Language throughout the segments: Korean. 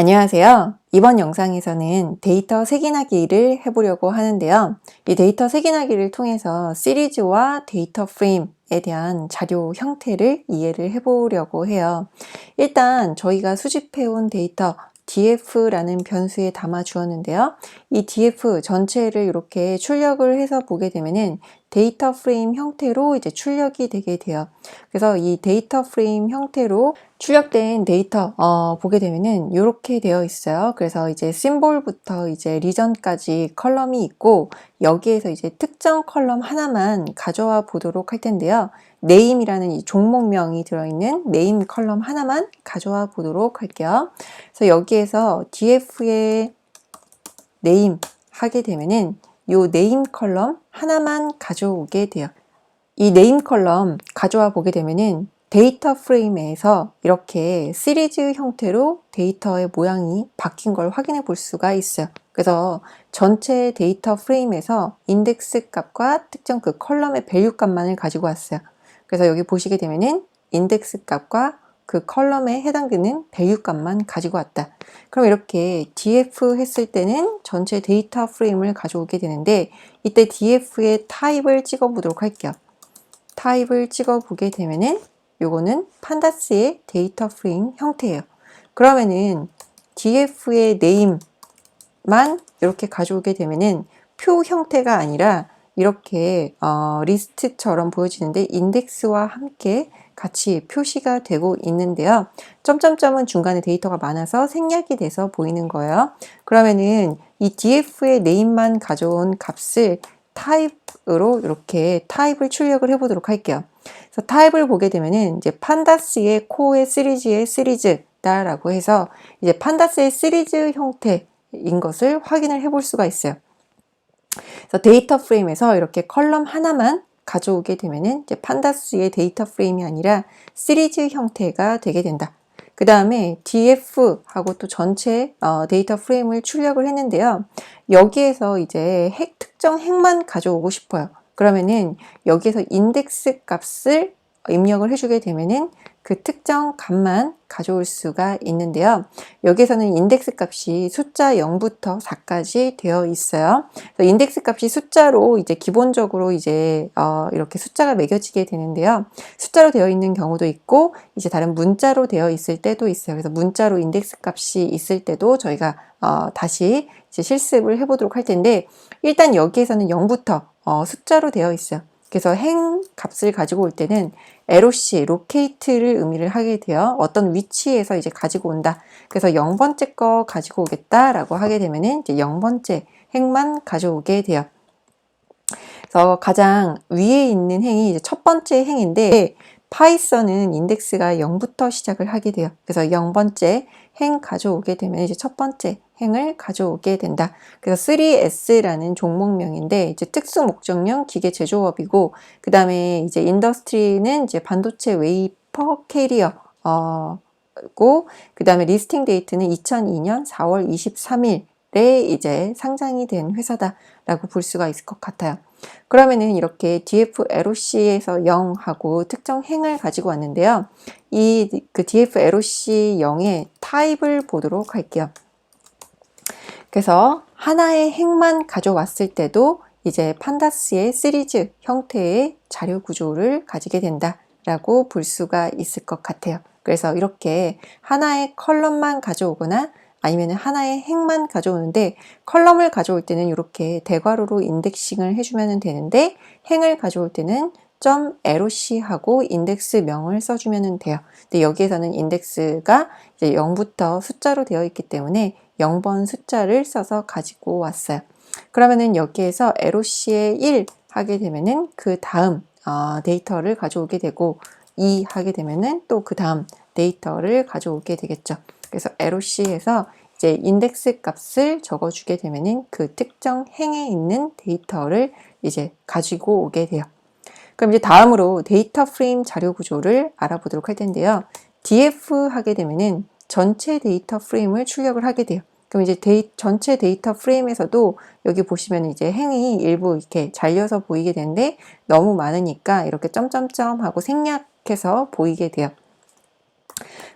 안녕하세요. 이번 영상에서는 데이터 색인하기를 해보려고 하는데요. 이 데이터 색인하기를 통해서 시리즈와 데이터 프레임에 대한 자료 형태를 이해를 해보려고 해요. 일단 저희가 수집해온 데이터 df라는 변수에 담아 주었는데요. 이 df 전체를 이렇게 출력을 해서 보게 되면은 데이터 프레임 형태로 이제 출력이 되게 돼요. 그래서 이 데이터 프레임 형태로 출력된 데이터 보게 되면은 이렇게 되어 있어요. 그래서 이제 심볼부터 이제 리전까지 컬럼이 있고 여기에서 이제 특정 컬럼 하나만 가져와 보도록 할 텐데요. 네임이라는 이 종목명이 들어있는 네임 컬럼 하나만 가져와 보도록 할게요. 그래서 여기에서 df의 네임 하게 되면은 요 네임 컬럼 하나만 가져오게 돼요. 이 네임 컬럼 가져와 보게 되면은 데이터 프레임에서 이렇게 시리즈 형태로 데이터의 모양이 바뀐 걸 확인해 볼 수가 있어요. 그래서 전체 데이터 프레임에서 인덱스 값과 특정 그 컬럼의 밸류 값만을 가지고 왔어요. 그래서 여기 보시게 되면은 인덱스 값과 그 컬럼에 해당되는 밸류 값만 가지고 왔다. 그럼 이렇게 df 했을 때는 전체 데이터 프레임을 가져오게 되는데 이때 df의 타입을 찍어 보도록 할게요. 타입을 찍어 보게 되면은 요거는 판다스의 데이터 프레임 형태예요. 그러면은 df의 name만 이렇게 가져오게 되면은 표 형태가 아니라 이렇게 리스트처럼 보여지는데 인덱스와 함께 같이 표시가 되고 있는데요. 점점점은 중간에 데이터가 많아서 생략이 돼서 보이는 거예요. 그러면은 이 df의 name만 가져온 값을 타입으로 이렇게 타입을 출력을 해보도록 할게요. 그래서 타입을 보게 되면은 이제 판다스의 코어의 시리즈의 시리즈다라고 해서 이제 판다스의 시리즈 형태인 것을 확인을 해볼 수가 있어요. 그래서 데이터 프레임에서 이렇게 컬럼 하나만 가져오게 되면은 이제 판다스의 데이터 프레임이 아니라 시리즈 형태가 되게 된다. 그 다음에 df하고 또 전체 데이터 프레임을 출력을 했는데요. 여기에서 이제 특정 핵만 가져오고 싶어요. 그러면은 여기에서 인덱스 값을 입력을 해주게 되면은 그 특정 값만 가져올 수가 있는데요. 여기에서는 인덱스 값이 숫자 0부터 4까지 되어 있어요. 그래서 인덱스 값이 숫자로 이제 기본적으로 이제 이렇게 숫자가 매겨지게 되는데요. 숫자로 되어 있는 경우도 있고 이제 다른 문자로 되어 있을 때도 있어요. 그래서 문자로 인덱스 값이 있을 때도 저희가 다시 이제 실습을 해보도록 할 텐데 일단 여기에서는 0부터 숫자로 되어 있어요. 그래서 행 값을 가지고 올 때는 LOC, locate를 의미를 하게 돼요. 어떤 위치에서 이제 가지고 온다. 그래서 0번째 거 가지고 오겠다라고 하게 되면은 이제 0번째 행만 가져오게 돼요. 그래서 가장 위에 있는 행이 이제 첫 번째 행인데 파이썬은 인덱스가 0부터 시작을 하게 돼요. 그래서 0번째 행 가져오게 되면 이제 첫 번째 행을 가져오게 된다. 그래서 3S라는 종목명인데 이제 특수 목적용 기계 제조업이고 그 다음에 이제 인더스트리는 이제 반도체 웨이퍼 캐리어 고 그 다음에 리스팅 데이트는 2002년 4월 23일에 이제 상장이 된 회사다라고 볼 수가 있을 것 같아요. 그러면은 이렇게 df LOC에서 0하고 특정 행을 가지고 왔는데요. 이 그 df LOC 0의 타입을 보도록 할게요. 그래서 하나의 행만 가져왔을 때도 이제 판다스의 시리즈 형태의 자료 구조를 가지게 된다라고 볼 수가 있을 것 같아요. 그래서 이렇게 하나의 컬럼만 가져오거나 아니면 하나의 행만 가져오는데 컬럼을 가져올 때는 이렇게 대괄호로 인덱싱을 해주면 되는데 행을 가져올 때는 .loc하고 인덱스 명을 써주면 돼요. 근데 여기에서는 인덱스가 이제 0부터 숫자로 되어 있기 때문에 0번 숫자를 써서 가지고 왔어요. 그러면은 여기에서 LOC에 1 하게 되면은 그 다음 데이터를 가져오게 되고 2 하게 되면은 또 그 다음 데이터를 가져오게 되겠죠. 그래서 LOC에서 이제 인덱스 값을 적어주게 되면은 그 특정 행에 있는 데이터를 이제 가지고 오게 돼요. 그럼 이제 다음으로 데이터 프레임 자료 구조를 알아보도록 할 텐데요. df 하게 되면은 전체 데이터 프레임을 출력을 하게 돼요. 그럼 이제 전체 데이터 프레임에서도 여기 보시면 이제 행이 일부 이렇게 잘려서 보이게 되는데 너무 많으니까 이렇게 점점점 하고 생략해서 보이게 돼요.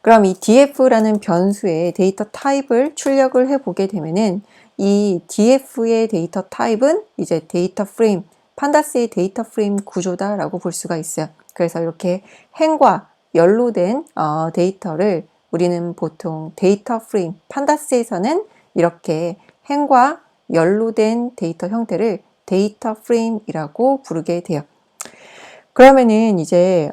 그럼 이 df라는 변수의 데이터 타입을 출력을 해보게 되면은 이 df의 데이터 타입은 이제 데이터 프레임, 판다스의 데이터 프레임 구조다라고 볼 수가 있어요. 그래서 이렇게 행과 연로된 데이터를 우리는 보통 데이터 프레임, 판다스에서는 이렇게 행과 연로된 데이터 형태를 데이터 프레임이라고 부르게 돼요. 그러면은 이제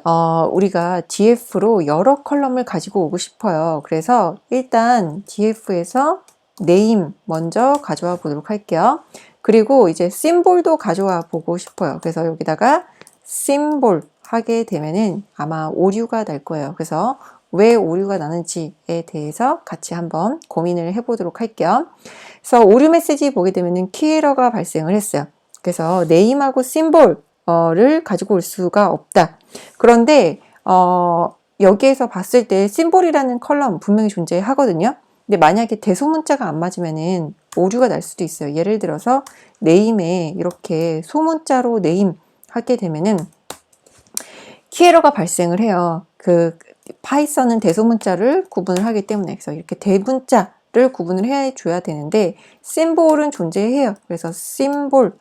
우리가 df로 여러 컬럼을 가지고 오고 싶어요. 그래서 일단 df에서 name 먼저 가져와 보도록 할게요. 그리고 이제 심볼도 가져와 보고 싶어요. 그래서 여기다가 심볼 하게 되면은 아마 오류가 날 거예요. 그래서 왜 오류가 나는지에 대해서 같이 한번 고민을 해보도록 할게요. 그래서 오류 메시지 보게 되면은 키에러가 발생을 했어요. 그래서 name하고 심볼을 가지고 올 수가 없다. 그런데 여기에서 봤을 때 심볼이라는 컬럼 분명히 존재하거든요. 근데 만약에 대소문자가 안 맞으면은 오류가 날 수도 있어요. 예를 들어서 name에 이렇게 소문자로 name 하게 되면은 키에러가 발생을 해요. 그 파이썬은 대소문자를 구분을 하기 때문에 그래서 이렇게 대문자를 구분을 해줘야 되는데 심볼은 존재해요. 그래서 심볼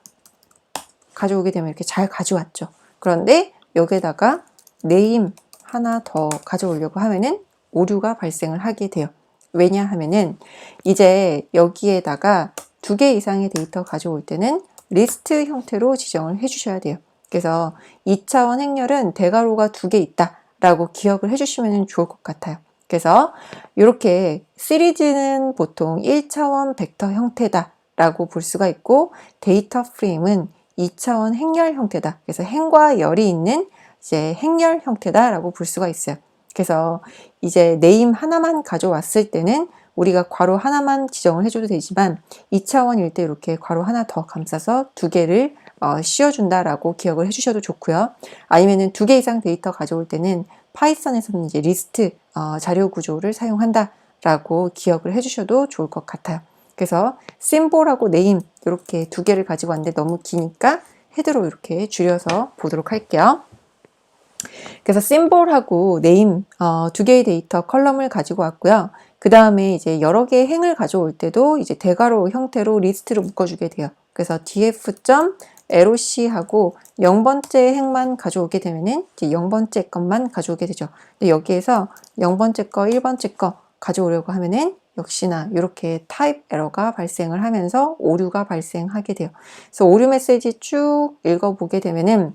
가져오게 되면 이렇게 잘 가져왔죠. 그런데 여기에다가 name 하나 더 가져오려고 하면은 오류가 발생을 하게 돼요. 왜냐 하면은 이제 여기에다가 2개 이상의 데이터 가져올 때는 리스트 형태로 지정을 해 주셔야 돼요. 그래서 2차원 행렬은 대괄호가 2개 있다 라고 기억을 해 주시면 좋을 것 같아요. 그래서 이렇게 시리즈는 보통 1차원 벡터 형태다 라고 볼 수가 있고 데이터 프레임은 2차원 행렬 형태다. 그래서 행과 열이 있는 이제 행렬 형태다라고 볼 수가 있어요. 그래서 이제 네임 하나만 가져왔을 때는 우리가 괄호 하나만 지정을 해줘도 되지만 2차원일 때 이렇게 괄호 하나 더 감싸서 2개를 씌워준다라고 기억을 해주셔도 좋고요. 아니면은 2개 이상 데이터 가져올 때는 파이썬에서는 이제 리스트 자료 구조를 사용한다라고 기억을 해주셔도 좋을 것 같아요. 그래서 심볼하고 네임 이렇게 2개를 가지고 왔는데 너무 기니까 헤드로 이렇게 줄여서 보도록 할게요. 그래서 심볼하고 네임 2개의 데이터 컬럼을 가지고 왔고요. 그 다음에 이제 여러 개의 행을 가져올 때도 이제 대괄호 형태로 리스트를 묶어주게 돼요. 그래서 df.loc하고 0번째 행만 가져오게 되면은 이제 0번째 것만 가져오게 되죠. 근데 여기에서 0번째 거, 1번째 거 가져오려고 하면은 역시나 이렇게 타입 에러가 발생을 하면서 오류가 발생하게 돼요. 그래서 오류 메시지 쭉 읽어보게 되면은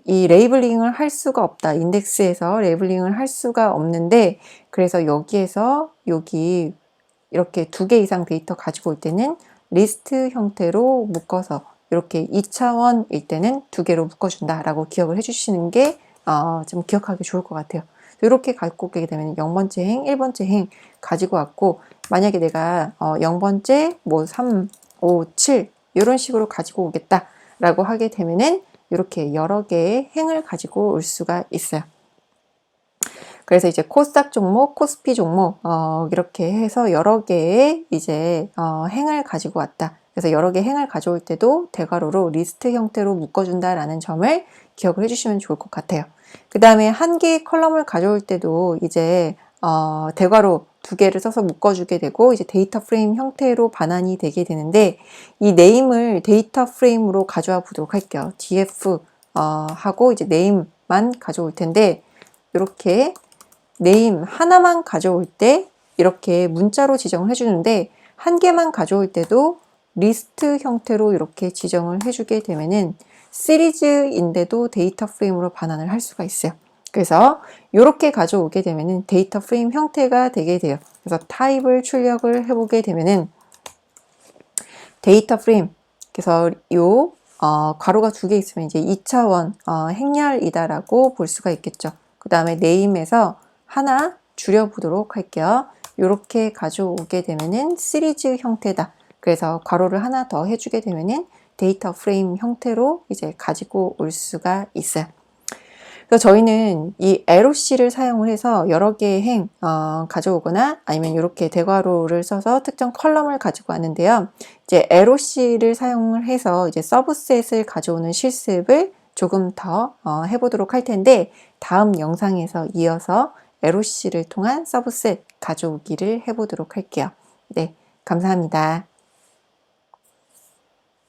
이 레이블링을 할 수가 없다. 인덱스에서 레이블링을 할 수가 없는데 그래서 여기에서 여기 이렇게 2개 이상 데이터 가지고 올 때는 리스트 형태로 묶어서 이렇게 2차원일 때는 2개로 묶어준다라고 기억을 해주시는 게 좀 기억하기 좋을 것 같아요. 이렇게 갖고 오게 되면 0번째 행, 1번째 행 가지고 왔고 만약에 내가 0번째 뭐 3, 5, 7 이런 식으로 가지고 오겠다라고 하게 되면은 이렇게 여러 개의 행을 가지고 올 수가 있어요. 그래서 이제 코스닥 종목, 코스피 종목 이렇게 해서 여러 개의 이제 행을 가지고 왔다. 그래서 여러 개 행을 가져올 때도 대괄호로 리스트 형태로 묶어준다라는 점을 기억을 해주시면 좋을 것 같아요. 그 다음에 한 개의 컬럼을 가져올 때도 이제 대괄호 2개를 써서 묶어주게 되고 이제 데이터 프레임 형태로 반환이 되게 되는데 이 네임을 데이터 프레임으로 가져와 보도록 할게요. df 하고 이제 네임만 가져올 텐데 이렇게 네임 하나만 가져올 때 이렇게 문자로 지정을 해주는데 한 개만 가져올 때도 리스트 형태로 이렇게 지정을 해주게 되면은 시리즈인데도 데이터 프레임으로 반환을 할 수가 있어요. 그래서 이렇게 가져오게 되면은 데이터 프레임 형태가 되게 돼요. 그래서 타입을 출력을 해보게 되면은 데이터 프레임 그래서 요 괄호가 2개 있으면 이제 2차원 행렬이다라고 볼 수가 있겠죠. 그 다음에 네임에서 하나 줄여보도록 할게요. 이렇게 가져오게 되면은 시리즈 형태다. 그래서 괄호를 하나 더 해주게 되면은 데이터 프레임 형태로 이제 가지고 올 수가 있어요. 그래서 저희는 이 LOC를 사용을 해서 여러 개의 행 가져오거나 아니면 이렇게 대괄호를 써서 특정 컬럼을 가지고 왔는데요. 이제 LOC를 사용을 해서 이제 서브셋을 가져오는 실습을 조금 더 해보도록 할 텐데 다음 영상에서 이어서 LOC를 통한 서브셋 가져오기를 해보도록 할게요. 네, 감사합니다.